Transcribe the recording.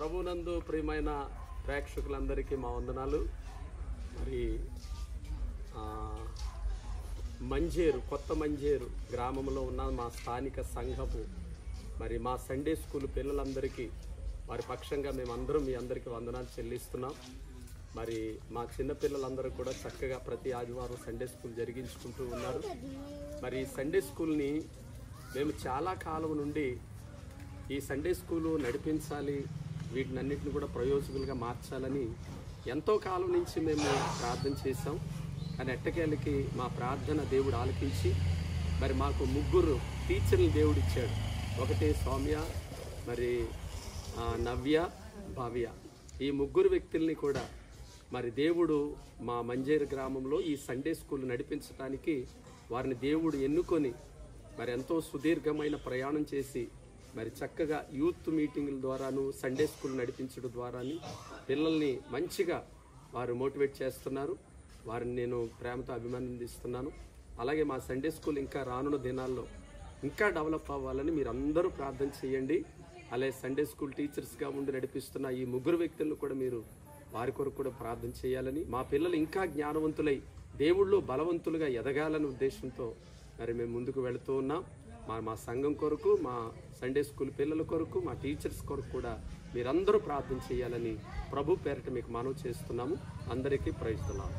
ప్రభునందు ప్రియమైన ప్రేక్షకులందరికీ మా వందనాలు. మరి మంజేరు, కొత్త మంజేరు గ్రామంలో ఉన్న మా స్థానిక సంఘపు మరి మా సండే స్కూల్ పిల్లలందరికీ వారి పక్షంగా మేమందరం మీ అందరికీ వందనాలు చెల్లిస్తున్నాం. మరి మా చిన్నపిల్లలందరూ కూడా చక్కగా ప్రతి ఆదివారం సండే స్కూల్ జరిగించుకుంటూ ఉన్నారు. మరి సండే స్కూల్ని మేము చాలా కాలం నుండి ఈ సండే స్కూలు నడిపించాలి, వీటినన్నిటిని కూడా ప్రయోజకులుగా మార్చాలని ఎంతో కాలం నుంచి మేము ప్రార్థన చేశాం. కానీ ఎట్టకేళ్ళకి మా ప్రార్థన దేవుడు ఆలకించి మరి మాకు 3 టీచర్లు దేవుడు ఇచ్చాడు. ఒకటి సౌమ్య, మరి నవ్య, భవ్య. ఈ 3 వ్యక్తుల్ని కూడా మరి దేవుడు మా మంజేరు గ్రామంలో ఈ సండే స్కూల్ నడిపించడానికి వారిని దేవుడు ఎన్నుకొని మరి ఎంతో సుదీర్ఘమైన ప్రయాణం చేసి మరి చక్కగా యూత్ మీటింగుల ద్వారాను సండే స్కూల్ నడిపించడం ద్వారాని పిల్లల్ని మంచిగా వారు మోటివేట్ చేస్తున్నారు. వారిని నేను ప్రేమతో అభినందిస్తున్నాను. అలాగే మా సండే స్కూల్ ఇంకా రానున్న దినాల్లో ఇంకా డెవలప్ అవ్వాలని మీరు అందరూ ప్రార్థన చేయండి. అలాగే సండే స్కూల్ టీచర్స్గా ఉండి నడిపిస్తున్న ఈ 3 వ్యక్తులను కూడా మీరు వారి కొరకు కూడా ప్రార్థన చేయాలని, మా పిల్లలు ఇంకా జ్ఞానవంతులై దేవుళ్ళు బలవంతులుగా ఎదగాలనే ఉద్దేశంతో మరి మేము ముందుకు వెళుతూ ఉన్నాం. మా సంఘం కొరకు, మా సండే స్కూల్ పిల్లల కొరకు, మా టీచర్స్ కొరకు కూడా మీరందరూ ప్రార్థన చేయాలని ప్రభు పేరిట మీకు మనవి చేస్తున్నాము. అందరికీ ప్రైజ్ ది లార్డ్.